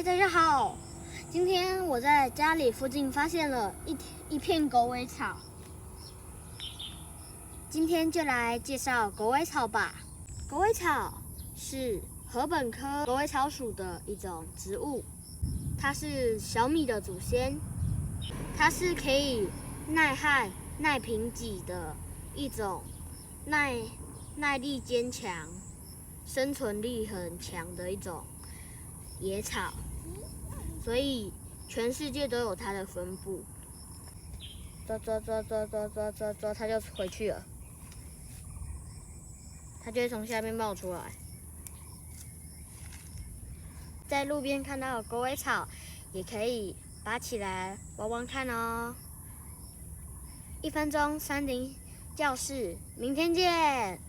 嗨，大家好！今天我在家里附近发现了一片狗尾草，今天就来介绍狗尾草吧。狗尾草是禾本科狗尾草属的一种植物，它是小米的祖先，它是可以耐旱、耐贫瘠的一种耐力坚强、生存力很强的一种野草，所以全世界都有它的分布。走，它就回去了，它就会从下面冒出来。在路边看到狗尾草，也可以拔起来玩玩看哦。1分钟山林教室，明天见。